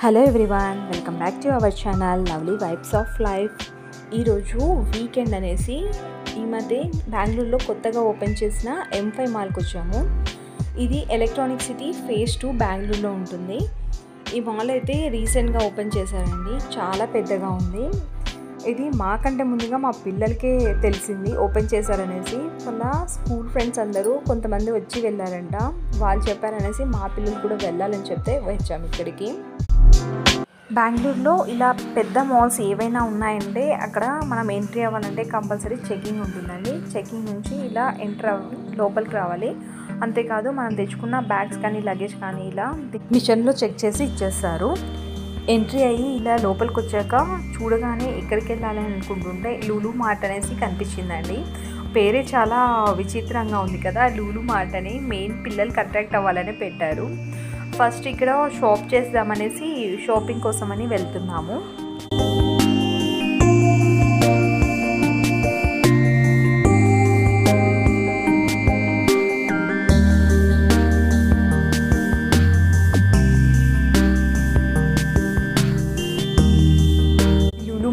Hello everyone, welcome back to our channel lovely vibes of life. ఈరోజు weekend అనేసి ఈ మధ్య బెంగళూరులో కొత్తగా ఓపెన్ చేసిన M5 మాల్కి వచ్చాము. ఇది ఎలక్ట్రానిక్ సిటీ ఫేజ్ 2 బెంగళూరులో ఉంటుంది. ఈ మాల్ అయితే రీసెంట్గా ఓపెన్ చేశారండి. చాలా పెద్దగా ఉంది. ఇది మాకంటే ముందుగా మా పిల్లలకే తెలిసింది ఓపెన్ చేశారనేసి. వాళ్ళ స్కూల్ ఫ్రెండ్స్ అందరూ కొంతమంది వచ్చి వెళ్ళారంట. వాళ్ళు చెప్పారనేసి మా పిల్లలు కూడా వెళ్ళాలని చెప్తే వచ్చాము ఇక్కడికి. బెంగళూరులో ఇలా పెద్ద మాల్స్ ఏవైనా ఉన్నాయంటే అక్కడ మనం ఎంట్రీ అవ్వాలంటే కంపల్సరీ చెకింగ్ ఉంటుందండి. చెకింగ్ నుంచి ఇలా లోపలికి రావాలి. అంతేకాదు మనం తెచ్చుకున్న బ్యాగ్స్ కానీ లగేజ్ కానీ ఇలా మిషన్లో చెక్ చేసి ఇచ్చేస్తారు. ఎంట్రీ అయ్యి ఇలా లోపలికి వచ్చాక చూడగానే ఎక్కడికి వెళ్ళాలని అనుకుంటుంటే లూలు మార్ట్ అనేసి కనిపించిందండి. పేరే చాలా విచిత్రంగా ఉంది కదా, లూలు మార్ట్ అని. మెయిన్ పిల్లలకి అట్రాక్ట్ అవ్వాలని పెట్టారు. ఫస్ట్ ఇక్కడ షాప్ చేద్దామనేసి షాపింగ్ కోసమని వెళ్తున్నాము.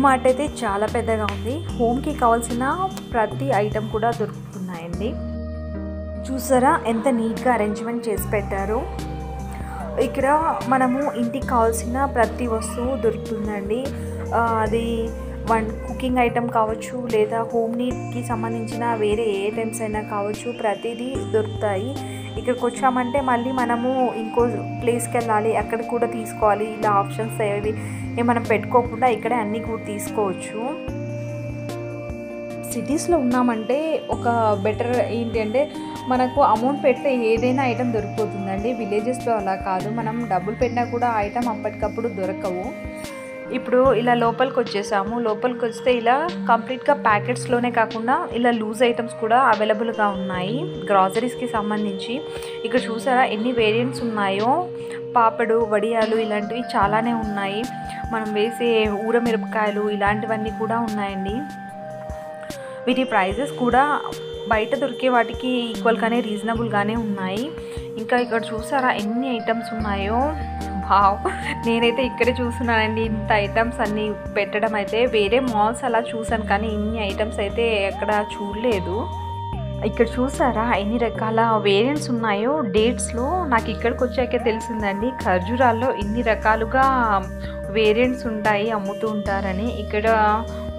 మార్ట్ అయితే చాలా పెద్దగా ఉంది. హోమ్కి కావాల్సిన ప్రతి ఐటెం కూడా దొరుకుతున్నాయండి. చూసారా ఎంత నీట్గా అరేంజ్మెంట్ చేసి పెట్టారు. ఇక్కడ మనము ఇంటికి కావాల్సిన ప్రతి వస్తువు దొరుకుతుందండి. అది కుకింగ్ ఐటెం కావచ్చు, లేదా హోమ్ నీడ్కి సంబంధించిన వేరే ఏ ఐటమ్స్ అయినా కావచ్చు, ప్రతిదీ దొరుకుతాయి. ఇక్కడికి వచ్చామంటే మళ్ళీ మనము ఇంకో ప్లేస్కి వెళ్ళాలి, అక్కడ కూడా తీసుకోవాలి. ఇలా ఆప్షన్స్ మనం పెట్టుకోకుండా ఇక్కడే అన్నీ కూడా తీసుకోవచ్చు. సిటీస్లో ఉన్నామంటే ఒక బెటర్ ఏంటంటే మనకు అమౌంట్ పెడితే ఏదైనా ఐటెం దొరికిపోతుందండి. విలేజెస్లో అలా కాదు, మనం డబ్బులు పెట్టినా కూడా ఐటెం అప్పటికప్పుడు దొరకవు. ఇప్పుడు ఇలా లోపలికి వచ్చేసాము. లోపలికి వస్తే ఇలా కంప్లీట్గా ప్యాకెట్స్లోనే కాకుండా ఇలా లూజ్ ఐటమ్స్ కూడా అవైలబుల్గా ఉన్నాయి గ్రాసరీస్కి సంబంధించి. ఇక్కడ చూసారా ఎన్ని వేరియంట్స్ ఉన్నాయో. పాపడు, వడియాలు ఇలాంటివి చాలానే ఉన్నాయి. మనం వేసే ఊరమిరపకాయలు ఇలాంటివన్నీ కూడా ఉన్నాయండి. వీటి ప్రైజెస్ కూడా బయట దొరికే వాటికి ఈక్వల్గానే రీజనబుల్గానే ఉన్నాయి. ఇంకా ఇక్కడ చూసారా ఎన్ని ఐటమ్స్ ఉన్నాయో. నేనైతే ఇక్కడే చూస్తున్నానండి. ఇంత ఐటమ్స్ అన్నీ పెట్టడం అయితే వేరే మాల్స్ అలా చూసాను, కానీ ఇన్ని ఐటమ్స్ అయితే ఎక్కడ చూడలేదు. ఇక్కడ చూసారా ఎన్ని రకాల వేరియంట్స్ ఉన్నాయో డేట్స్లో. నాకు ఇక్కడికి వచ్చాకే తెలిసిందండి ఖర్జూరాల్లో ఇన్ని రకాలుగా వేరియంట్స్ ఉంటాయి, అమ్ముతూ ఉంటారని. ఇక్కడ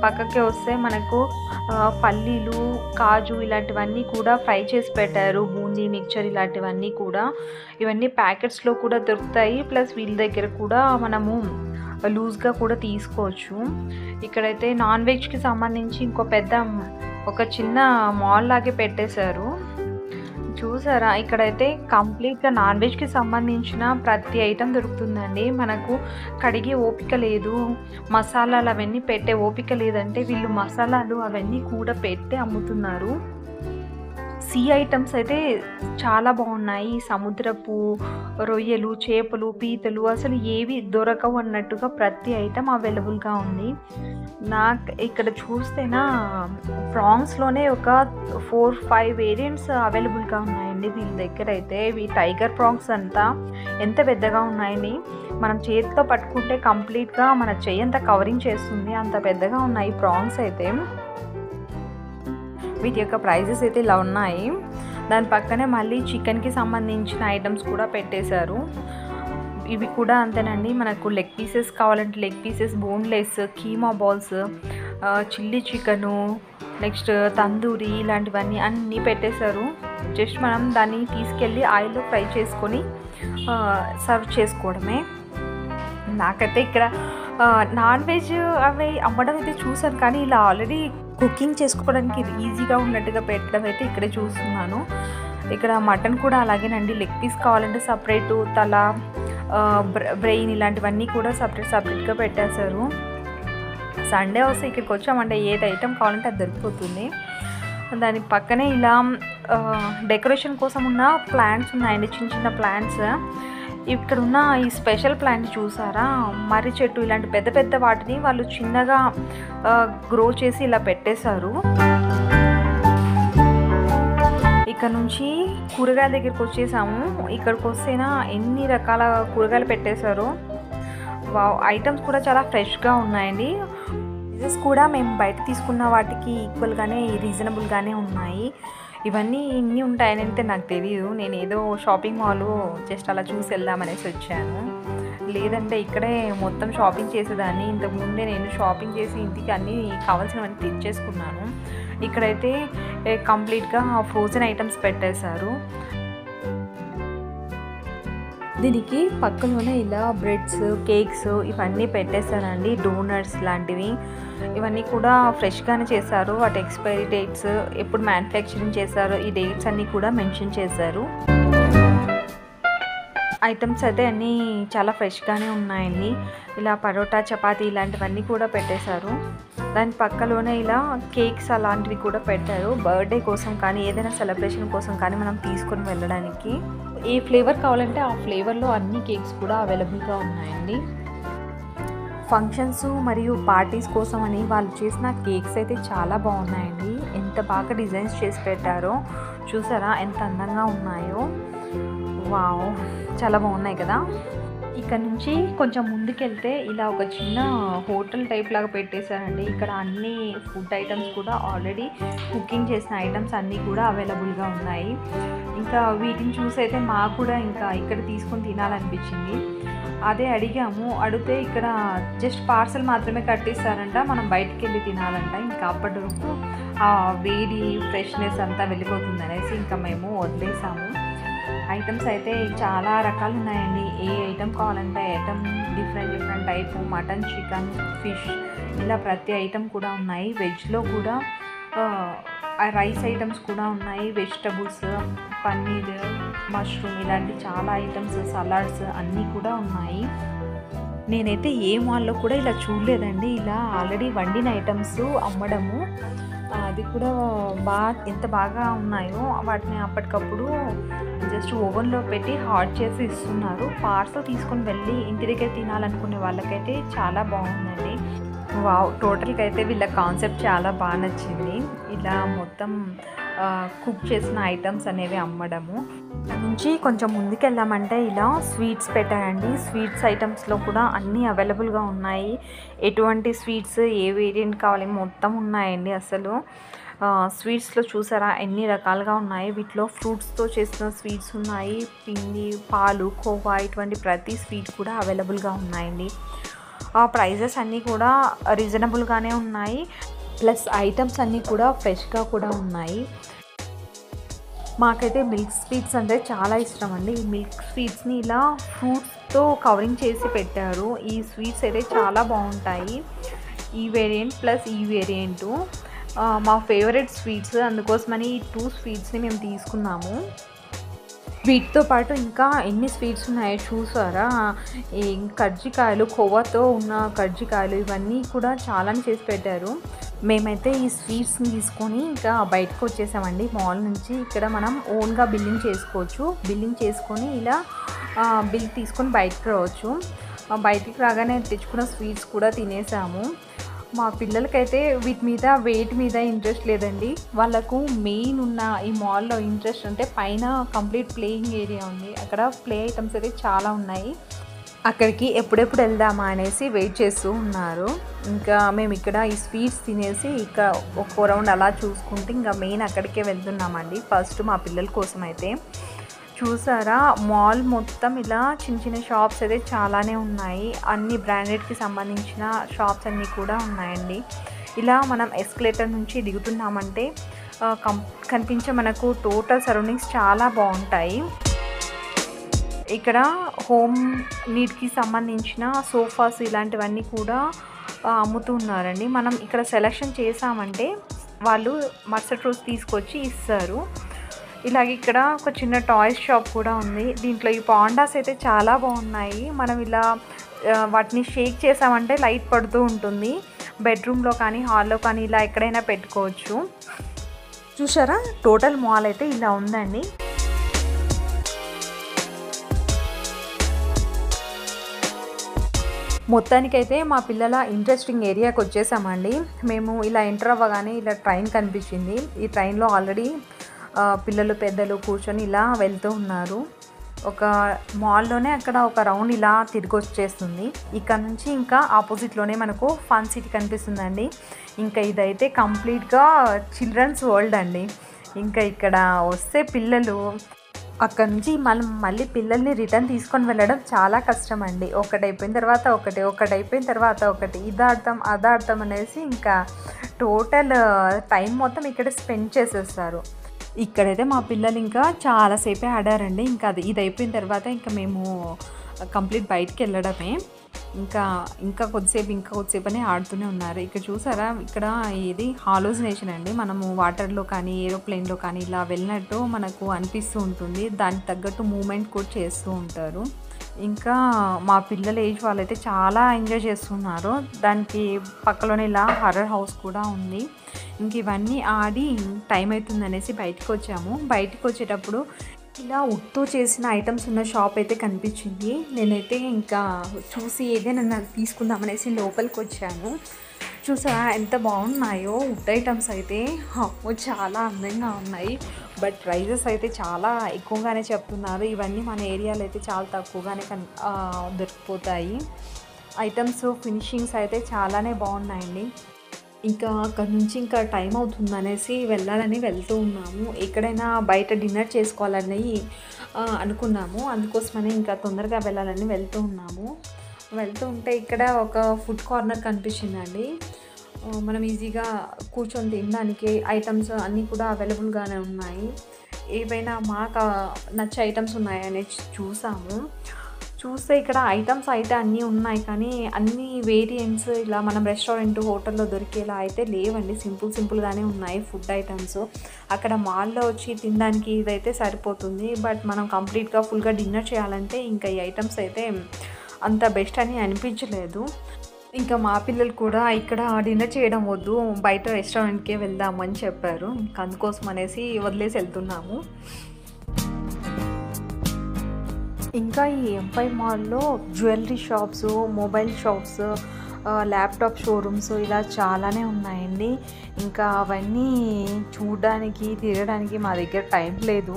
పక్కకి వస్తే మనకు పల్లీలు, కాజు ఇలాంటివన్నీ కూడా ఫ్రై చేసి పెట్టారు. బూందీ, మిక్చర్ ఇలాంటివన్నీ కూడా. ఇవన్నీ ప్యాకెట్స్లో కూడా దొరుకుతాయి. ప్లస్ వీళ్ళ దగ్గర కూడా మనము లూజ్గా కూడా తీసుకోవచ్చు. ఇక్కడైతే నాన్ వెజ్కి సంబంధించి ఒక చిన్న మాల్ లాగే పెట్టేశారు. చూసారా ఇక్కడైతే కంప్లీట్గా నాన్ వెజ్కి సంబంధించిన ప్రతి ఐటెం దొరుకుతుందండి. మనకు కడిగే ఓపిక లేదు, మసాలాలు అవన్నీ పెట్టే ఓపిక లేదంటే వీళ్ళు మసాలాలు అవన్నీ కూడా పెట్టి అమ్ముతున్నారు. సీ ఐటమ్స్ అయితే చాలా బాగున్నాయి. సముద్రపు రొయ్యలు, చేపలు, పీతలు అసలు ఏవి దొరకవు అన్నట్టుగా ప్రతి ఐటెం అవైలబుల్గా ఉంది. నాకు ఇక్కడ చూస్తేనా ప్రాన్స్లోనే ఒక 4-5 వేరియంట్స్ అవైలబుల్గా ఉన్నాయండి వీళ్ళ దగ్గర అయితే. ఇవి టైగర్ ప్రాన్స్ అంతా ఎంత పెద్దగా ఉన్నాయని మనం చేతితో పట్టుకుంటే కంప్లీట్గా మన చెయ్యి అంతా కవరింగ్ చేస్తుంది, అంత పెద్దగా ఉన్నాయి ప్రాన్స్ అయితే. వీటి యొక్క ప్రైజెస్ అయితే ఇలా ఉన్నాయి. దాని పక్కనే మళ్ళీ చికెన్కి సంబంధించిన ఐటమ్స్ కూడా పెట్టేశారు. ఇవి కూడా అంతేనండి. మనకు లెగ్ పీసెస్ కావాలంటే leg pieces, boneless, keema balls, chilli chicken, next tandoori ఇలాంటివన్నీ అన్నీ పెట్టేశారు. జస్ట్ మనం దాన్ని తీసుకెళ్ళి ఆయిల్లో ఫ్రై చేసుకొని సర్వ్ చేసుకోవడమే. నాకైతే ఇక్కడ నాన్ వెజ్ అవి అమ్మడం అయితే చూసాను, కానీ ఇలా ఆల్రెడీ కుకింగ్ చేసుకోవడానికి ఈజీగా ఉన్నట్టుగా పెట్టడం అయితే ఇక్కడే చూస్తున్నాను. ఇక్కడ మటన్ కూడా అలాగేనండి. లెగ్ పీస్ కావాలంటే సపరేటు, తల, బ్రెయిన్ ఇలాంటివన్నీ కూడా సపరేట్గా పెట్టేశారు. సండే వస్తే ఇక్కడికి వచ్చామంటే ఏది ఐటెం కావాలంటే అది దొరికిపోతుంది. దాని పక్కనే ఇలా డెకరేషన్ కోసం ఉన్న ప్లాంట్స్ ఉన్నాయండి, చిన్న చిన్న ప్లాంట్స్. ఇక్కడ ఉన్న ఈ స్పెషల్ ప్లాంట్ చూసారా, మర్రి చెట్టు ఇలాంటి పెద్ద పెద్ద వాటిని వాళ్ళు చిన్నగా గ్రో చేసి ఇలా పెట్టేశారు. ఇక్కడ నుంచి కూరగాయల దగ్గరికి వచ్చేసాము. ఇక్కడికి వస్తేనా ఎన్ని రకాల కూరగాయలు పెట్టేశారో. వావ్! ఐటమ్స్ కూడా చాలా ఫ్రెష్‌గా ఉన్నాయండి. ప్రైజెస్ కూడా మేము బయట తీసుకున్న వాటికి ఈక్వల్‌గానే రీజనబుల్‌గానే ఉన్నాయి. ఇవన్నీ ఇన్ని ఉంటాయని అయితే నాకు తెలీదు. నేనేదో షాపింగ్ మాల్ జస్ట్ అలా చూసి వెళ్దామనేసి వచ్చాను. లేదంటే ఇక్కడే మొత్తం షాపింగ్ చేసేదాన్ని. ఇంతకుముందే నేను షాపింగ్ చేసి ఇంటికి అన్నీ కావాల్సినవన్నీ తెచ్చేసుకున్నాను. ఇక్కడైతే కంప్లీట్‌గా ఫ్రోజన్ ఐటమ్స్ పెట్టేశారు. దీనికి పక్కలోనే ఇలా బ్రెడ్స్, కేక్స్ ఇవన్నీ పెట్టేశారండి. డోనట్స్ లాంటివి ఇవన్నీ కూడా ఫ్రెష్‌గానే చేశారు. వాటి ఎక్స్‌పైరీ డేట్స్, ఎప్పుడు మ్యానుఫ్యాక్చరింగ్ చేశారో ఈ డేట్స్ అన్నీ కూడా మెన్షన్ చేశారు. ఐటమ్స్ అయితే అన్నీ చాలా ఫ్రెష్‌గానే ఉన్నాయండి. ఇలా పరోటా, చపాతీ ఇలాంటివన్నీ కూడా పెట్టేశారు. దాని పక్కలోనే ఇలా కేక్స్ అలాంటివి కూడా పెట్టారు. బర్త్‌డే కోసం కానీ ఏదైనా సెలబ్రేషన్ కోసం కానీ మనం తీసుకొని వెళ్ళడానికి. ఏ ఫ్లేవర్ కావాలంటే ఆ ఫ్లేవర్‌లో అన్ని కేక్స్ కూడా అవైలబుల్‌గా ఉన్నాయండి. ఫంక్షన్స్ మరియు పార్టీస్ కోసం అని వాళ్ళు చేసిన కేక్స్ అయితే చాలా బాగున్నాయండి. ఎంత బాగా డిజైన్స్ చేసి పెట్టారో చూసారా, ఎంత అందంగా ఉన్నాయో. వావ్! చాలా బాగున్నాయి కదా. ఇక్కడ నుంచి కొంచెం ముందుకెళ్తే ఇలా ఒక చిన్న హోటల్ టైప్ లాగా పెట్టేశారండి. ఇక్కడ అన్ని ఫుడ్ ఐటమ్స్ కూడా ఆల్రెడీ కుకింగ్ చేసిన ఐటమ్స్ అన్నీ కూడా అవైలబుల్గా ఉన్నాయి. ఇంకా వీటిని చూసైతే మాకు కూడా ఇంకా ఇక్కడ తీసుకొని తినాలనిపించింది. అదే అడిగాము. అడిగితే ఇక్కడ జస్ట్ పార్సల్ మాత్రమే కట్టిస్తారంట, మనం బయటికి వెళ్ళి తినాలంట. ఇంకా అప్పటి వరకు ఆ వేడి ఫ్రెష్నెస్ అంతా వెళ్ళిపోతుంది అనేసి ఇంకా మేము వదిలేసాము. ఐటమ్స్ అయితే చాలా రకాలు ఉన్నాయండి. ఏ ఐటమ్ కావాలంటే item different type mutton, chicken, fish ఇలా ప్రతి ఐటమ్ కూడా ఉన్నాయి. వెజ్లో కూడా రైస్ ఐటమ్స్ కూడా ఉన్నాయి. వెజిటబుల్స్, పన్నీర్, మష్రూమ్ ఇలాంటి చాలా ఐటమ్స్, సలాడ్స్ అన్నీ కూడా ఉన్నాయి. నేనైతే ఏ మాల్లో కూడా ఇలా చూడలేదండి. ఇలా ఆల్రెడీ వండిన ఐటమ్స్ అమ్మడము, అది కూడా ఎంత బాగా ఉన్నాయో వాటిని అప్పటికప్పుడు జస్ట్ ఓవెన్లో పెట్టి హాట్ చేసి ఇస్తున్నారు. పార్సల్ తీసుకొని వెళ్ళి ఇంటి దగ్గర తినాలనుకునే వాళ్ళకైతే చాలా బాగుందండి. వావ్! టోటల్గా అయితే వీళ్ళ కాన్సెప్ట్ చాలా బాగా నచ్చింది. ఇలా మొత్తం కుక్ చేసిన ఐటమ్స్ అనేవి అమ్మడము. నుంచి కొంచెం ముందుకెళ్ళామంటే ఇలా స్వీట్స్ పెట్టారండి. స్వీట్స్ ఐటమ్స్లో కూడా అన్నీ అవైలబుల్గా ఉన్నాయి. ఎటువంటి స్వీట్స్ ఏ వేరియంట్ కావాలి మొత్తం ఉన్నాయండి. అసలు స్వీట్స్లో చూసారా ఎన్ని రకాలుగా ఉన్నాయి. వీటిలో ఫ్రూట్స్తో చేసిన స్వీట్స్ ఉన్నాయి. పిండి, పాలు, కోవా ఇటువంటి ప్రతి స్వీట్ కూడా అవైలబుల్గా ఉన్నాయండి. ప్రైజెస్ అన్నీ కూడా రీజనబుల్గానే ఉన్నాయి. ప్లస్ ఐటమ్స్ అన్నీ కూడా ఫ్రెష్గా కూడా ఉన్నాయి. మాకైతే మిల్క్ స్వీట్స్ అంటే చాలా ఇష్టం అండి. ఈ మిల్క్ స్వీట్స్ని ఇలా ఫ్రూట్స్తో కవరింగ్ చేసి పెట్టారు. ఈ స్వీట్స్ అయితే చాలా బాగుంటాయి. ఈ వేరియంట్ ప్లస్ ఈ వేరియంటు మా ఫేవరెట్ స్వీట్స్. అందుకోసమని ఈ 2 స్వీట్స్ని మేము తీసుకున్నాము. వీటితో పాటు ఇంకా ఎన్ని స్వీట్స్ ఉన్నాయో చూసారా. ఈ కజ్జికాయలు, కోవాతో ఉన్న కజ్జికాయలు ఇవన్నీ కూడా చాలానే చేసి పెట్టారు. మేమైతే ఈ స్వీట్స్ని తీసుకొని ఇంకా బయటకు వచ్చేసామండి మాల్ నుంచి. ఇక్కడ మనం ఓన్గా బిల్లింగ్ చేసుకోవచ్చు. బిల్లింగ్ చేసుకొని ఇలా బిల్ తీసుకొని బయటకు రావచ్చు. బయటికి రాగానే తెచ్చుకున్న స్వీట్స్ కూడా తినేసాము. మా పిల్లలకైతే వీటి మీద వెయిట్ మీద ఇంట్రెస్ట్ లేదండి. వాళ్ళకు మెయిన్ ఉన్న ఈ మాల్లో ఇంట్రెస్ట్ అంటే పైన కంప్లీట్ ప్లేయింగ్ ఏరియా ఉంది. అక్కడ ప్లే ఐటమ్స్ అయితే చాలా ఉన్నాయి. అక్కడికి ఎప్పుడెప్పుడు వెళ్దామా అనేసి వెయిట్ చేస్తూ ఉన్నారు. ఇంకా మేము ఇక్కడ ఈ స్వీట్స్ తినేసి ఇక ఒక్కో రౌండ్ అలా చూసుకుంటే ఇంకా మెయిన్ అక్కడికే వెళ్తున్నామండి. ఫస్ట్ మా పిల్లల కోసం అయితే చూసారా, మాల్ మొత్తం ఇలా చిన్న చిన్న షాప్స్ అయితే చాలానే ఉన్నాయి. అన్ని బ్రాండెడ్కి సంబంధించిన షాప్స్ అన్నీ కూడా ఉన్నాయండి. ఇలా మనం ఎస్కలేటర్ నుంచి దిగుతున్నామంటే కనిపించే మనకు టోటల్ సరౌండింగ్స్ చాలా బాగుంటాయి. ఇక్కడ హోమ్ నీడ్కి సంబంధించిన సోఫాస్ ఇలాంటివన్నీ కూడా అమ్ముతూ ఉన్నారండి. మనం ఇక్కడ సెలెక్షన్ చేసామంటే వాళ్ళు మరుసటి రోజు తీసుకొచ్చి ఇస్తారు. ఇలాగే ఇక్కడ ఒక చిన్న టాయ్స్ షాప్ కూడా ఉంది. దీంట్లో ఈ పాండాస్ అయితే చాలా బాగున్నాయి. మనం ఇలా వాటిని షేక్ చేసామంటే లైట్ పడుతూ ఉంటుంది. బెడ్రూమ్లో కానీ హాల్లో కానీ ఇలా ఎక్కడైనా పెట్టుకోవచ్చు. చూసారా, టోటల్ మాల్ అయితే ఇలా ఉందండి. మొత్తానికైతే మా పిల్లల ఇంట్రెస్టింగ్ ఏరియాకి వచ్చేసామండి. మేము ఇలా ఎంటర్ అవ్వగానే ఇలా ట్రైన్ కనిపించింది. ఈ ట్రైన్లో ఆల్రెడీ పిల్లలు, పెద్దలు కూర్చొని ఇలా వెళ్తూ ఉన్నారు. ఒక మాల్లోనే అక్కడ ఒక రౌండ్ ఇలా తిరిగి వచ్చేస్తుంది. ఇక్కడ నుంచి ఇంకా ఆపోజిట్లోనే మనకు ఫన్ సిటీ కనిపిస్తుందండి. ఇంకా ఇదైతే కంప్లీట్గా చిల్డ్రన్స్ వరల్డ్ అండి. ఇంకా ఇక్కడ వస్తే పిల్లలు అక్కడ నుంచి మళ్ళీ పిల్లల్ని రిటర్న్ తీసుకొని వెళ్ళడం చాలా కష్టం అండి. ఒకటి అయిపోయిన తర్వాత ఒకటి అయిపోయిన తర్వాత ఒకటి, ఇది ఆడతాం అది ఆడతాం అనేసి ఇంకా టోటల్ టైం మొత్తం ఇక్కడ స్పెండ్ చేసేస్తారు. ఇక్కడైతే మా పిల్లలు ఇంకా చాలాసేపే ఆడారండి. ఇంకా ఇది అయిపోయిన తర్వాత ఇంకా మేము కంప్లీట్ బయటికి వెళ్ళడమే. ఇంకా కొద్దిసేపు అని ఆడుతూనే ఉన్నారు. ఇక్కడ చూసారా, ఇక్కడ ఇది హాలోజినేషన్ అండి. మనము వాటర్లో కానీ ఏరోప్లేన్లో కానీ ఇలా వెళ్ళినట్టు మనకు అనిపిస్తూ ఉంటుంది. దానికి తగ్గట్టు మూమెంట్ కూడా చేస్తూ ఉంటారు. ఇంకా మా పిల్లల ఏజ్ వాళ్ళైతే చాలా ఎంజాయ్ చేస్తున్నారు. దానికి పక్కలోనే ఇలా హర్రర్ హౌస్ కూడా ఉంది. ఇంక ఇవన్నీ ఆడి టైం అవుతుంది అనేసి బయటకు వచ్చాము. బయటకు వచ్చేటప్పుడు ఇలా వుడ్తో చేసిన ఐటమ్స్ ఉన్న షాప్ అయితే కనిపించింది. నేనైతే ఇంకా చూసి ఏదైనా తీసుకుందామనేసి లోపలికి వచ్చాను. చూసా ఎంత బాగున్నాయో వుడ్ ఐటమ్స్ అయితే. చాలా అందంగా ఉన్నాయి. బట్ ప్రైజెస్ అయితే చాలా ఎక్కువగానే చెప్తున్నారు. ఇవన్నీ మన ఏరియాలో అయితే చాలా తక్కువగానే దొరికిపోతాయి. ఐటమ్స్ ఫినిషింగ్స్ అయితే చాలానే బాగున్నాయండి. ఇంకా అక్కడ నుంచి ఇంకా టైం అవుతుంది అనేసి వెళ్ళాలని వెళ్తూ ఉన్నాము. ఎక్కడైనా బయట డిన్నర్ చేసుకోవాలని అనుకున్నాము. అందుకోసమని ఇంకా తొందరగా వెళ్ళాలని వెళ్తూ ఉన్నాము. వెళ్తూ ఉంటే ఇక్కడ ఒక ఫుడ్ కార్నర్ కనిపించిందండి. మనం ఈజీగా కూర్చొని తినడానికి ఐటమ్స్ అన్నీ కూడా అవైలబుల్గానే ఉన్నాయి. ఏవైనా మాకు నచ్చే ఐటమ్స్ ఉన్నాయని చూస్తే ఇక్కడ ఐటమ్స్ అయితే అన్నీ ఉన్నాయి, కానీ అన్ని వేరియంట్స్ ఇలా మనం రెస్టారెంట్ హోటల్లో దొరికేలా అయితే లేవండి. సింపుల్గానే ఉన్నాయి ఫుడ్ ఐటమ్స్. అక్కడ మాల్లో వచ్చి తినడానికి ఇదైతే సరిపోతుంది. బట్ మనం కంప్లీట్గా ఫుల్గా డిన్నర్ చేయాలంటే ఇంకా ఈ ఐటమ్స్ అయితే అంత బెస్ట్ అని అనిపించలేదు. ఇంకా మా పిల్లలు కూడా ఇక్కడ డిన్నర్ చేయడం వద్దు, బయట రెస్టారెంట్కే వెళ్దాము అని చెప్పారు. ఇంకా అందుకోసం అనేసి వదిలేసి వెళ్తున్నాము. ఇంకా ఈ ఎంపైర్ మాల్లో jewellery shops, mobile shops, laptop showrooms ఇలా చాలానే ఉన్నాయండి. ఇంకా అవన్నీ చూడడానికి తిరగడానికి మా దగ్గర టైం లేదు.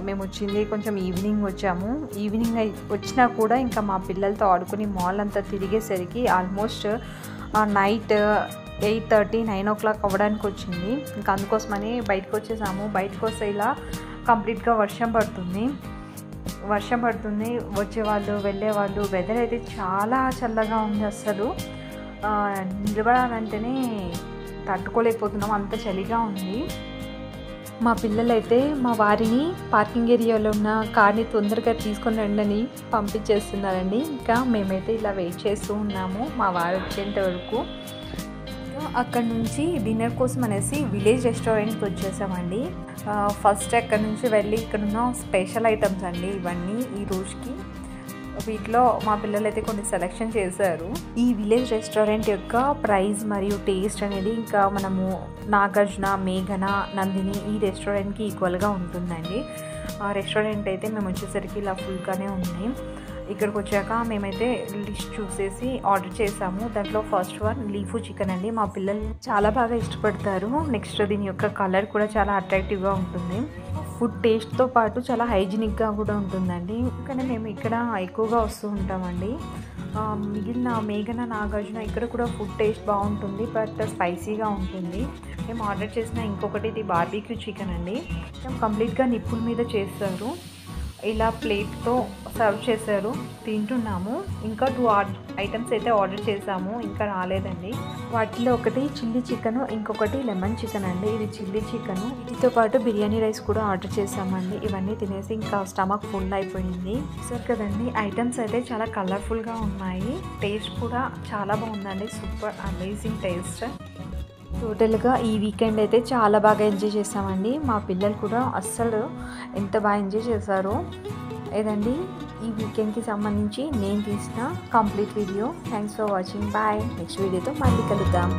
మేము వచ్చింది కొంచెం ఈవినింగ్ వచ్చాము. ఈవినింగ్ వచ్చినా కూడా ఇంకా మా పిల్లలతో ఆడుకుని మాల్ అంతా తిరిగేసరికి ఆల్మోస్ట్ నైట్ 8:30, 9 o'clock అవ్వడానికి వచ్చింది. ఇంకా అందుకోసమని బయటకు వచ్చేసాము. బయటకు వస్తే ఇలా కంప్లీట్గా వర్షం పడుతుంది. వచ్చేవాళ్ళు వెళ్ళేవాళ్ళు. వెదర్ అయితే చాలా చల్లగా ఉంది. అస్సలు నిలబడాలంటేనే తట్టుకోలేకపోతున్నాం, అంత చలిగా ఉంది. మా పిల్లలైతే మా వారిని పార్కింగ్ ఏరియాలో ఉన్న కార్ని తొందరగా తీసుకొని రండి పంపించేస్తున్నారండి. ఇంకా మేమైతే ఇలా వెయిట్ చేస్తూ ఉన్నాము మా వారు వచ్చేంత వరకు. అక్కడ నుంచి డిన్నర్ కోసం అనేసి విలేజ్ రెస్టారెంట్కి వచ్చేసామండి. ఫస్ట్ అక్కడ నుంచి వెళ్ళి ఇక్కడున్న స్పెషల్ ఐటమ్స్ అండి ఇవన్నీ ఈ రోజుకి. వీటిలో మా పిల్లలైతే కొన్ని సెలెక్షన్ చేశారు. ఈ విలేజ్ రెస్టారెంట్ యొక్క ప్రైస్ మరియు టేస్ట్ అనేది ఇంకా మనము నాగార్జున, మేఘన, నందిని ఈ రెస్టారెంట్కి ఈక్వల్గా ఉంటుందండి. ఆ రెస్టారెంట్ అయితే మేము వచ్చేసరికి ఇలా ఫుల్గానే ఉన్నాయి. ఇక్కడికి వచ్చాక మేమైతే లిస్ట్ చూసేసి ఆర్డర్ చేసాము. దాంట్లో ఫస్ట్ వన్ లీఫు చికెన్ అండి. మా పిల్లలు చాలా బాగా ఇష్టపడతారు. నెక్స్ట్ దీని యొక్క కలర్ కూడా చాలా అట్రాక్టివ్గా ఉంటుంది. ఫుడ్ టేస్ట్తో పాటు చాలా హైజీనిక్గా కూడా ఉంటుందండి. కానీ మేము ఇక్కడ ఎక్కువగా వస్తూ ఉంటామండి. మిగిలిన మేఘన, నాగార్జున ఇక్కడ కూడా ఫుడ్ టేస్ట్ బాగుంటుంది, బట్ స్పైసీగా ఉంటుంది. మేము ఆర్డర్ చేసిన ఇంకొకటి ఇది బార్బీక్యూ చికెన్ అండి. కంప్లీట్గా నిప్పుల మీద చేస్తారు. ఇలా ప్లేట్తో సర్వ్ చేశారు, తింటున్నాము. ఇంకా 2 ఐటమ్స్ అయితే ఆర్డర్ చేసాము, ఇంకా రాలేదండి. వాటిలో ఒకటి చిల్లీ చికెన్, ఇంకొకటి లెమన్ చికెన్ అండి. ఇది చిల్లీ చికెన్. వీటితో పాటు బిర్యానీ రైస్ కూడా ఆర్డర్ చేసామండి. ఇవన్నీ తినేసి ఇంకా స్టమక్ ఫుల్ అయిపోయింది. సరే కదండి, ఐటమ్స్ అయితే చాలా కలర్ఫుల్గా ఉన్నాయి. టేస్ట్ కూడా చాలా బాగుందండి. Super amazing taste. టోటల్గా ఈ వీకెండ్ అయితే చాలా బాగా ఎంజాయ్ చేసామండి. మా పిల్లలు కూడా అస్సలు ఎంత బాగా ఎంజాయ్ చేశారో. ఏదండి ఈ వీకెండ్కి సంబంధించి నేను తీసిన complete video. Thanks for watching. Bye. Next వీడియోతో మళ్ళీ కలుద్దాం.